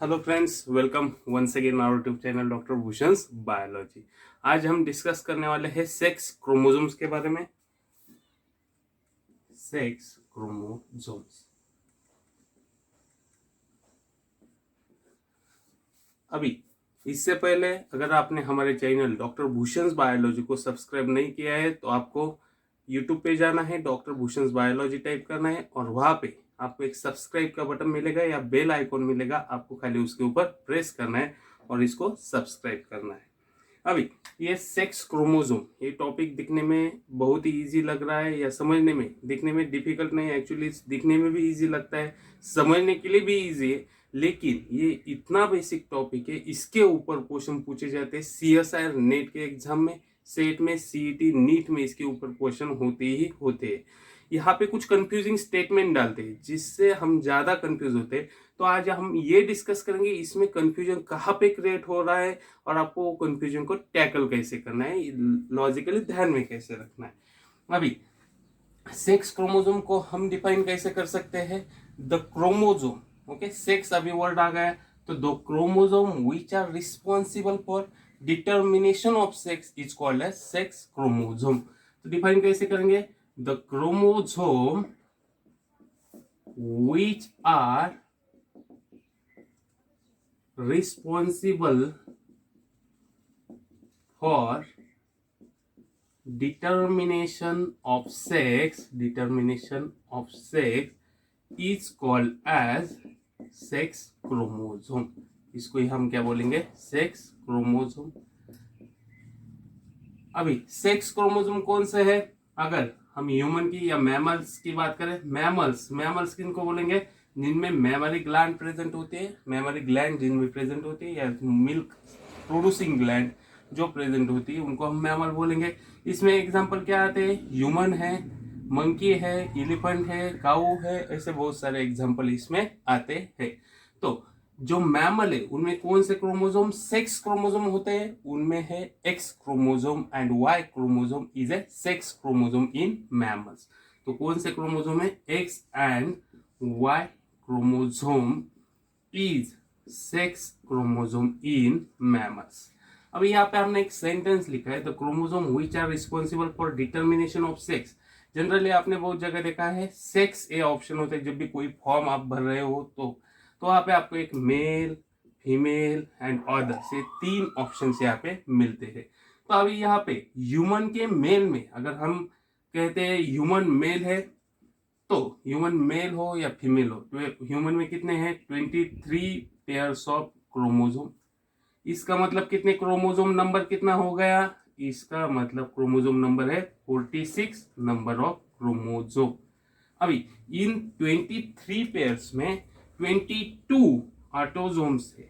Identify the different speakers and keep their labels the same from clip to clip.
Speaker 1: Hello friends, welcome once again our YouTube channel doctor Bhushan biology. आज हम discuss करने वाले हैं सेक्स क्रोमोसोम्स के बारे में। Sex chromosomes. अभी इससे पहले अगर आपने हमारे चैनल डॉक्टर भूषण बायोलॉजी को सब्सक्राइब नहीं किया है तो आपको यूट्यूब पे जाना है, डॉक्टर भूषण बायोलॉजी टाइप करना है और वहां पे आपको एक सब्सक्राइब का बटन मिलेगा या बेल आइकॉन मिलेगा। आपको खाली उसके ऊपर प्रेस करना है और इसको सब्सक्राइब करना है। अभी ये सेक्स क्रोमोसोम, ये टॉपिक दिखने में बहुत ही इजी लग रहा है या समझने में दिखने में डिफिकल्ट नहीं है। एक्चुअली दिखने में भी इजी लगता है, समझने के लिए भी इजी है, लेकिन ये इतना बेसिक टॉपिक है। इसके ऊपर क्वेश्चन पूछे जाते हैं सीएसआईआर नेट के एग्जाम में, सेट में, सीईटी नीट में इसके ऊपर क्वेश्चन होते ही होते हैं। यहाँ पे कुछ कंफ्यूजिंग स्टेटमेंट डालते हैं जिससे हम ज्यादा कंफ्यूज होते हैं। तो आज हम ये डिस्कस करेंगे इसमें कंफ्यूजन कहाँ पे क्रिएट हो रहा है और आपको कंफ्यूजन को टैकल कैसे करना है, लॉजिकली ध्यान में कैसे रखना है। अभी सेक्स क्रोमोसोम को हम डिफाइन कैसे कर सकते हैं? द क्रोमोसोम, ओके, सेक्स अभी वर्ड आ गया तो the chromosome which are responsible for determination of sex is called as sex chromosome. तो डिफाइन कैसे करेंगे? The chromosome which are responsible for determination of sex is called as sex chromosome। इसको ही हम क्या बोलेंगे? Sex chromosome. अभी sex chromosome कौन से है? अगर हम ह्यूमन की या मैमल्स की बात करें, मैमल्स किनको बोलेंगे? जिनमें मैमरी ग्लैंड प्रेजेंट होते हैं, मैमरी ग्लैंड जिनमें प्रेजेंट होती है या मिल्क प्रोड्यूसिंग ग्लैंड जो प्रेजेंट होती है उनको हम मैमल बोलेंगे। इसमें एग्जांपल क्या आते हैं? ह्यूमन है, मंकी है, एलिफेंट है, काऊ है, ऐसे बहुत सारे एग्जांपल इसमें आते हैं। तो जो मैमल है उनमें कौन से क्रोमोसोम सेक्स क्रोमोसोम होते हैं? उनमें है X chromosome and Y chromosome is a sex chromosome in mammals. तो कौन से क्रोमोसोम है? X and Y chromosome is sex chromosome in mammals. अब यहाँ पे हमने एक सेंटेंस लिखा है, the chromosome which are responsible for determination of sex. Generally आपने बहुत जगह देखा है सेक्स ए ऑप्शन होता है जब भी कोई फॉर्म आप भर रहे हो तो वहां पे आपको एक मेल, फीमेल एंड अदर से 3 ऑप्शन यहाँ पे मिलते हैं। तो अभी यहाँ पे ह्यूमन के मेल में अगर हम कहते हैं ह्यूमन मेल है तो ह्यूमन मेल हो या फीमेल हो तो ह्यूमन में कितने हैं? 23 पेयर्स ऑफ क्रोमोसोम। इसका मतलब कितने क्रोमोसोम नंबर कितना हो गया? इसका मतलब क्रोमोसोम नंबर है 46 नंबर ऑफ क्रोमोसोम। अभी इन 23 पेयर्स में 22 ऑटोसोम्स है।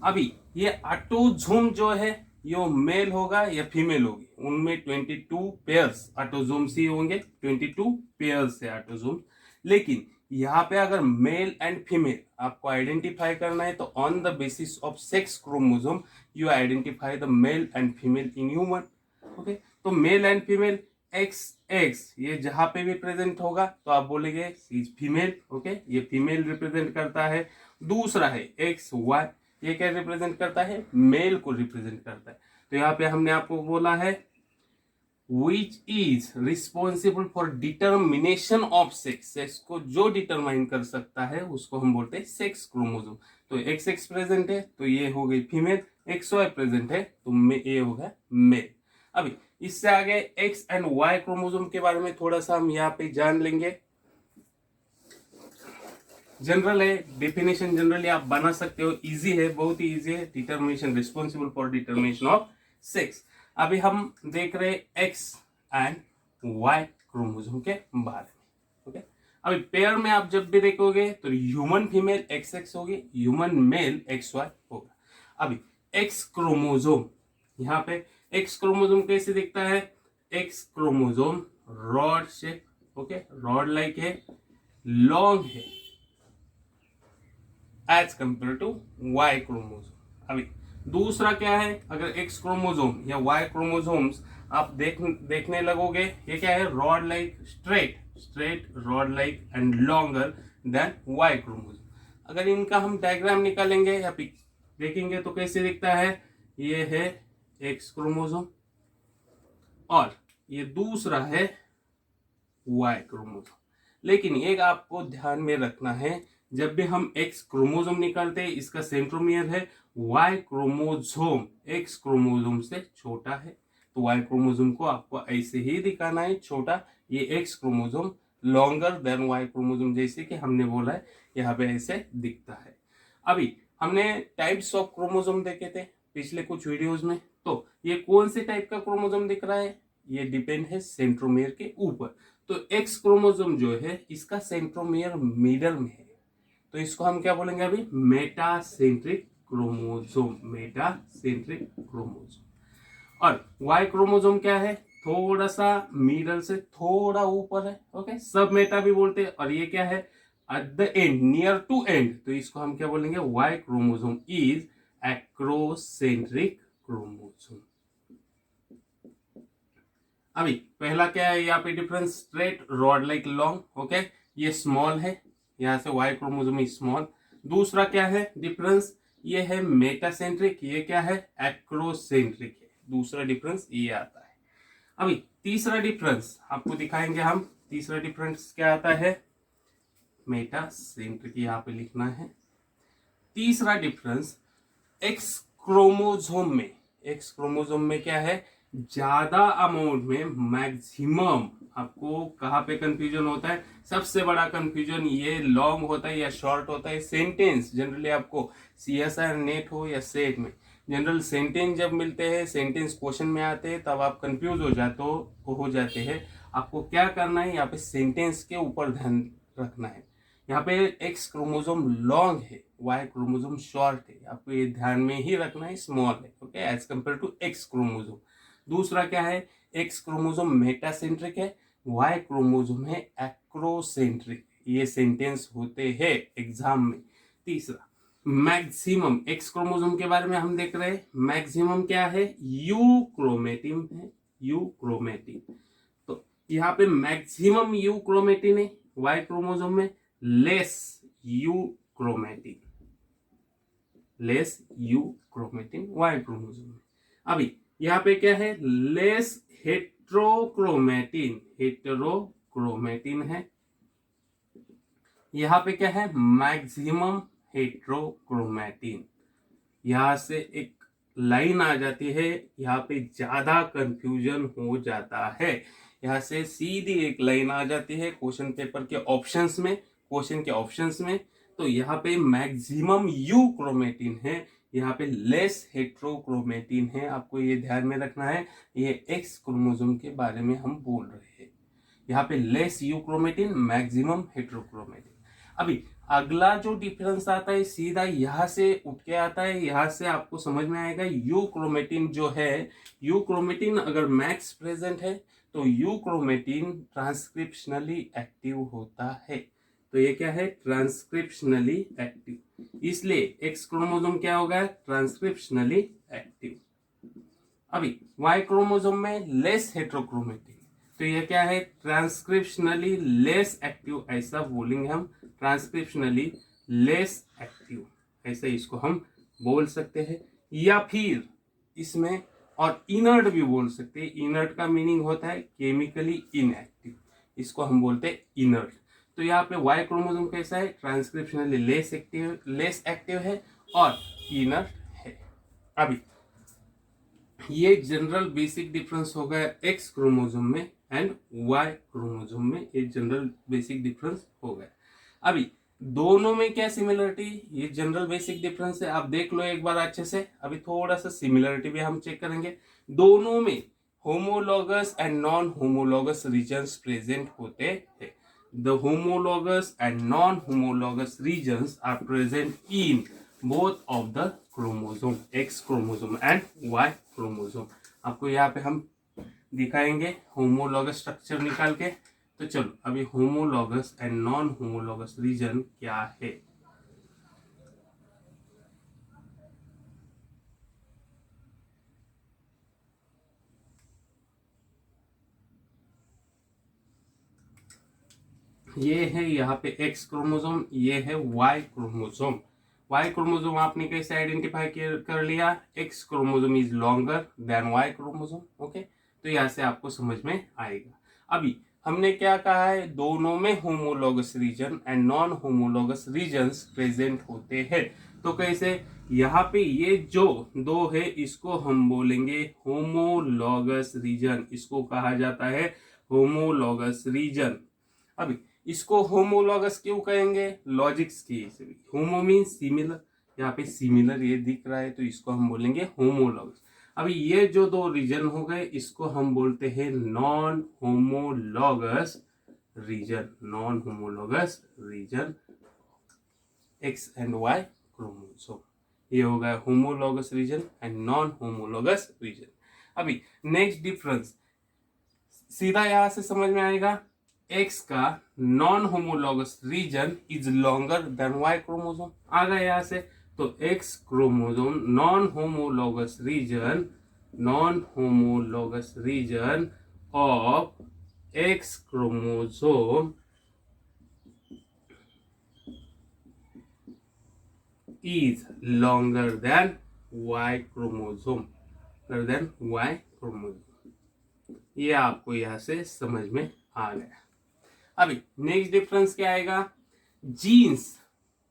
Speaker 1: अभी ये ऑटोसोम जो है ये मेल होगा या फीमेल होगी, उनमें 22 पेयर्स ऑटोसोम्स ही होंगे, 22 पेयर्स है ऑटोसोम्स। लेकिन यहाँ पे अगर मेल एंड फीमेल आपको आइडेंटिफाई करना है तो on the basis of sex chromosome you identify the male and female in human. Okay, तो male and female X X ये जहां पे भी प्रेजेंट होगा तो आप बोलेंगे इज फीमेल। ओके, ये फीमेल रिप्रेजेंट करता है। दूसरा है एक्स वाई, ये क्या रिप्रेजेंट करता है? मेल को रिप्रेजेंट करता है। तो यहाँ पे हमने आपको बोला है which is responsible for determination of sex। Sex को जो डिटरमाइन कर सकता है उसको हम बोलते हैं सेक्स क्रोमोसोम। तो एक्स एक्स प्रेजेंट है तो ये हो गई फीमेल, एक्स वाई प्रेजेंट है तो ये होगा मेल। अभी इससे आगे एक्स एंड वाई क्रोमोसोम के बारे में थोड़ा सा हम यहाँ पे जान लेंगे। जनरल है, डेफिनेशन जनरली आप बना सकते हो, इजी है, बहुत ही इजी है। Determination, responsible for determination of sex. अभी हम देख रहे एक्स एंड वाई क्रोमोसोम के बारे में। ओके, अभी पेयर में आप जब भी देखोगे तो ह्यूमन फीमेल एक्स एक्स होगी, ह्यूमन मेल एक्स वाई होगा। अभी एक्स क्रोमोसोम, यहाँ पे एक्स क्रोमोसोम कैसे दिखता है? X chromosome rod shape, okay, rod like है, लॉन्ग है as compare to Y chromosome. अभी दूसरा क्या है? अगर एक्स क्रोमोसोम या वाई क्रोमोसोम्स आप देखने लगोगे, ये क्या है? Rod like, straight rod like and longer than Y chromosome. अगर इनका हम डायग्राम निकालेंगे या देखेंगे तो कैसे दिखता है, ये है एक्स क्रोमोसोम और ये दूसरा है वाई क्रोमोसोम। लेकिन एक आपको ध्यान में रखना है, जब भी हम एक्स क्रोमोसोम निकालते हैं इसका सेंट्रोमियर है वाई क्रोमोसोम, एक्स क्रोमोसोम से छोटा है, तो वाई क्रोमोसोम को आपको ऐसे ही दिखाना है छोटा, ये X chromosome longer than Y chromosome, जैसे कि हमने बोला है यहाँ पे ऐसे दिखता है। अभी हमने टाइप्स ऑफ क्रोमोसोम देखे थे पिछले कुछ वीडियोस में, तो ये कौन से टाइप का क्रोमोसोम दिख रहा है, ये डिपेंड है सेंट्रोमियर के ऊपर। तो एक्स क्रोमोसोम जो है इसका सेंट्रोमियर मिडल में है, तो इसको हम क्या बोलेंगे अभी, मेटासेंट्रिक क्रोमोसोम, मेटासेंट्रिक क्रोमोसोम। और वाई क्रोमोसोम क्या है, थोड़ा सा मिडल से थोड़ा ऊपर है, ओके, सब मेटा भी बोलते हैं। और ये क्या है, at the end, near to end, तो इसको हम क्या बोलेंगे, Y chromosome is acrocentric chromosome. अभी पहला क्या है यहाँ पे difference, straight rod like long, okay, ये स्मॉल है, यहाँ से वाई क्रोमोसोम इज स्मॉल। दूसरा क्या है डिफरेंस, ये है मेटासेंट्रिक, ये क्या है एक्रोसेंट्रिक है, दूसरा डिफरेंस ये आता है। अभी तीसरा डिफरेंस आपको दिखाएंगे हम, तीसरा डिफरेंस क्या आता है, मेटासेंट्रिक यहाँ पे लिखना है। तीसरा डिफरेंस एक्स क्रोमोसोम में, एक्स क्रोमोसोम में क्या है, ज्यादा अमाउंट में मैक्सिमम, आपको कहाँ पे कंफ्यूजन होता है, सबसे बड़ा कंफ्यूजन ये लॉन्ग होता है या शॉर्ट होता है। सेंटेंस जनरली आपको सीएसआर नेट हो या सेट में जनरल सेंटेंस जब मिलते हैं, सेंटेंस क्वेश्चन में आते हैं, तब आप कंफ्यूज हो जाते हैं। आपको क्या करना है, यहाँ पे सेंटेंस के ऊपर ध्यान रखना है। यहाँ पे एक्स क्रोमोसोम लॉन्ग है, वाई क्रोमोसोम शॉर्ट है, आपको ये ध्यान में ही रखना है, स्मॉल है, okay, as compare to X chromosome. दूसरा क्या है, एक्स क्रोमोसोम मेटासेंट्रिक है, वाई क्रोमोसोम है एक्रोसेंट्रिक, ये सेंटेंस होते हैं एग्जाम में। तीसरा मैक्सिमम, एक्स क्रोमोसोम के बारे में हम देख रहे हैं, मैक्सिमम क्या है, यू क्रोमेटिन है, यू क्रोमेटिन, तो यहाँ पे मैक्सिमम यू क्रोमेटिन है वाई क्रोमोसोम में, less euchromatin, less euchromatin Y chromosome में। अभी यहाँ पे क्या है, लेस हेट्रोक्रोमेटिन, हेट्रोक्रोमेटिन है। यहाँ पे क्या है, मैक्सिमम हेट्रोक्रोमेटिन, यहाँ से एक लाइन आ जाती है, यहाँ पे ज्यादा कंफ्यूजन हो जाता है। यहाँ से सीधी एक लाइन आ जाती है क्वेश्चन पेपर के ऑप्शंस में, क्वेश्चन के ऑप्शंस में, तो यहाँ पे मैक्सिमम यू क्रोमेटिन है, यहाँ पे लेस हेट्रोक्रोमेटिन है, आपको ये ध्यान में रखना है। ये एक्स क्रोमोसोम के बारे में हम बोल रहे हैं, यहाँ पे less you chromatin, maximum heterochromatin. अभी अगला जो डिफरेंस आता है सीधा यहाँ से उठ के आता है, यहाँ से आपको समझ में आएगा, यू क्रोमेटिन जो है, यू क्रोमेटिन अगर मैक्स प्रेजेंट है तो यू क्रोमेटिन ट्रांसक्रिप्शनली एक्टिव होता है, तो ये क्या है, ट्रांसक्रिप्शनली एक्टिव, इसलिए एक्स क्रोमोसोम क्या होगा, ट्रांसक्रिप्शनली एक्टिव। अभी वाई क्रोमोसोम में लेस हेट्रोक्रोमेटिन, तो ये क्या है, ट्रांसक्रिप्शनली लेस एक्टिव, ऐसा बोलेंगे हम, ट्रांसक्रिप्शनली लेस एक्टिव, ऐसे इसको हम बोल सकते हैं। या फिर इसमें और इनर्ट भी बोल सकते हैं, इनर्ट का मीनिंग होता है केमिकली इनएक्टिव, इसको हम बोलते हैं इनर्ट। तो यहाँ पे वाई क्रोमोसोम कैसा है, ट्रांसक्रिप्शनली लेस एक्टिव है और इनर्ट है। अभी ये जनरल बेसिक डिफरेंस हो गया एक्स क्रोमोसोम में एंड वाई क्रोमोसोम में, ये जनरल बेसिक डिफरेंस हो गया। अभी दोनों में क्या सिमिलरिटी, ये जनरल बेसिक डिफरेंस है, आप देख लो एक बार अच्छे से। अभी थोड़ा सा सिमिलरिटी भी हम चेक करेंगे, दोनों में homologous and non homologous regions present होते हैं। The homologous and non homologous regions are present in both of the chromosome, X chromosome and Y chromosome. आपको यहाँ पे हम दिखाएंगे होमोलॉगस स्ट्रक्चर निकाल के। तो चलो अभी homologous and non homologous region क्या है। ये है यहाँ पे एक्स क्रोमोसोम, ये है वाई क्रोमोसोम। वाई क्रोमोसोम आपने कैसे आइडेंटिफाई कर लिया, X chromosome is longer than Y chromosome. Okay, तो यहाँ से आपको समझ में आएगा। अभी हमने क्या कहा है, दोनों में homologous region and non homologous regions present होते हैं। तो कैसे, यहाँ पे ये जो दो है इसको हम बोलेंगे होमोलॉगस रीजन, इसको कहा जाता है होमोलॉगस रीजन। अभी इसको होमोलॉगस क्यों कहेंगे, लॉजिक्स की से भी, होमो मीन सिमिलर, यहाँ पे सिमिलर ये दिख रहा है तो इसको हम बोलेंगे होमोलॉगस। अभी ये जो दो रीजन हो गए इसको हम बोलते हैं non homologous region, non homologous region X and Y chromosome. ये हो गया homologous region and non homologous region. अभी नेक्स्ट डिफरेंस सीधा यहां से समझ में आएगा, एक्स का non homologous region is longer than Y chromosome. आ गया यहां से, तो X chromosome non homologous region of X chromosome is longer than Y chromosome, ये आपको यहां से समझ में आ गया। अभी नेक्स्ट डिफरेंस क्या आएगा, जीन्स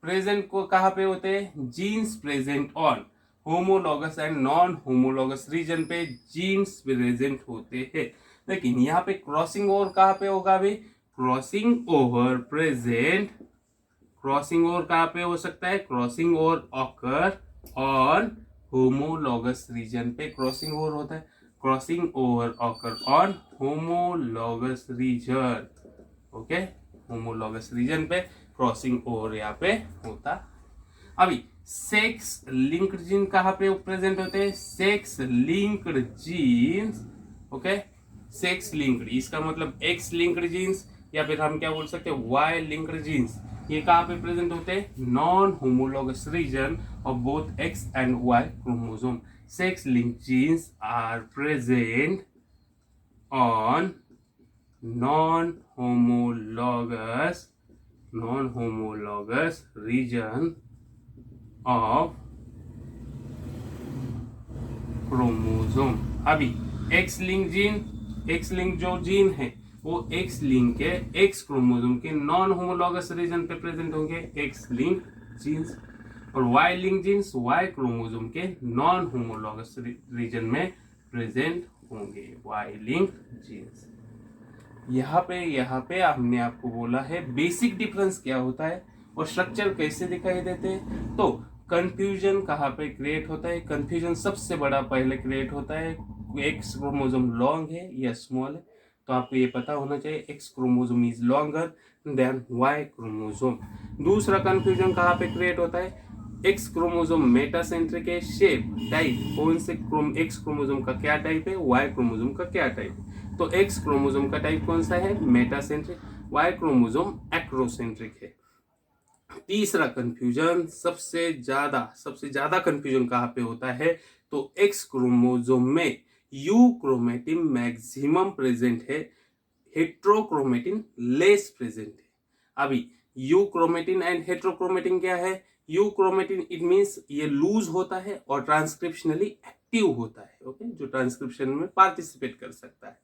Speaker 1: प्रेजेंट को कहां पे होते हैं, genes present on homologous and non homologous region पे जीन्स प्रेजेंट होते हैं, लेकिन यहाँ पे क्रॉसिंग ओवर कहां पे होगा, अभी क्रॉसिंग ओवर कहां पे हो सकता है, crossing over occur on homologous region पे क्रॉसिंग ओवर होता है, crossing over occur on homologous region. Okay, homologous region पे क्रॉसिंग ओवर यहाँ पे होता। अभी सेक्स लिंक्ड जीन कहां पे प्रेजेंट होते हैं, sex linked jeans. Okay, sex linked, इसका मतलब एक्स लिंक्ड जीन्स या फिर हम क्या बोल सकते हैं वाई लिंक्ड जीन्स, ये कहां पे प्रेजेंट होते हैं, non homologous region of both X and Y chromosome. Sex linked genes are present on non homologous region of chromosome. अभी एक्स लिंक जो जीन है वो एक्स लिंक के एक्स क्रोमोसोम के नॉन होमोलॉगस रीजन पे present होंगे, X link genes, और Y link genes Y chromosome के नॉन होमोलॉगस रीजन में प्रेजेंट होंगे, वाई लिंक जीन्स। यहाँ पे हमने आपको बोला है बेसिक डिफरेंस क्या होता है और स्ट्रक्चर कैसे दिखाई देते हैं। तो कंफ्यूजन कहाँ पे क्रिएट होता है, कंफ्यूजन सबसे बड़ा पहले क्रिएट होता है, एक्स क्रोमोसोम लॉन्ग है या स्मॉल है, तो आपको ये पता होना चाहिए X chromosome is longer than Y chromosome. दूसरा कंफ्यूजन कहाँ पे क्रिएट होता है, एक्स क्रोमोसोम मेटासेंट्रिक है, शेप टाइप कौन से एक्स क्रोमोसोम का क्या टाइप है, वाई क्रोमोसोम का क्या टाइप है, तो एक्स क्रोमोसोम का टाइप कौन सा है, मेटासेंट्रिक, वाई क्रोमोसोम एक्रोसेंट्रिक है। तीसरा कंफ्यूजन सबसे ज्यादा कंफ्यूजन कहाँ पे होता है, तो एक्स क्रोमोसोम में यू क्रोमेटिन मैक्सिमम प्रेजेंट है, हेट्रोक्रोमेटिन लेस प्रेजेंट है। अभी यू क्रोमेटिन एंड हेट्रोक्रोमेटिन क्या है, यू क्रोमेटिन इट मींस ये लूज होता है और ट्रांसक्रिप्शनली एक्टिव होता है, ओके, जो ट्रांसक्रिप्शन में पार्टिसिपेट कर सकता है।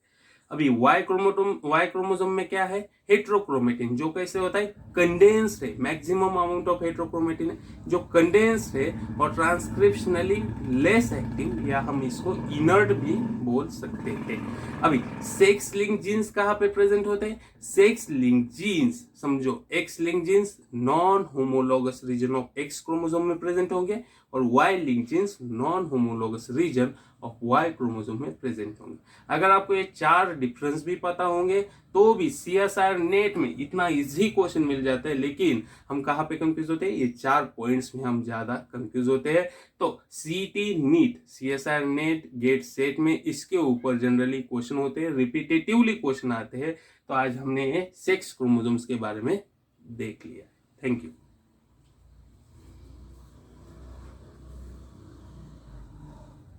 Speaker 1: अभी वाई क्रोमोसोम में क्या है, हेट्रोक्रोमेटिन, जो कैसे होता है, कंडेंस्ड है, मैक्सिमम अमाउंट ऑफ हेट्रोक्रोमेटिन है जो कंडेंस्ड है और ट्रांसक्रिप्शनली लेस एक्टिव, या हम इसको इनर्ट भी बोल सकते हैं। अभी सेक्स लिंक जीन्स कहाँ पे प्रेजेंट होते हैं, सेक्स लिंक जीन्स समझो, X link genes non homologous region of X chromosome में प्रेजेंट होंगे और Y link genes non homologous region of Y chromosome में प्रेजेंट होंगे। अगर आपको ये चार डिफरेंस भी पता होंगे तो भी CSIR नेट में इतना इजी क्वेश्चन मिल जाता है, लेकिन हम कहाँ पे कंफ्यूज होते हैं, ये चार पॉइंट्स में हम ज्यादा कंफ्यूज होते हैं। तो CET NEET CSIR NET GATE SET में इसके ऊपर जनरली क्वेश्चन होते हैं, रिपीटेटिवली क्वेश्चन आते हैं। तो आज हमने सेक्स क्रोमोसोम्स के बारे में देख लिया। Thank you.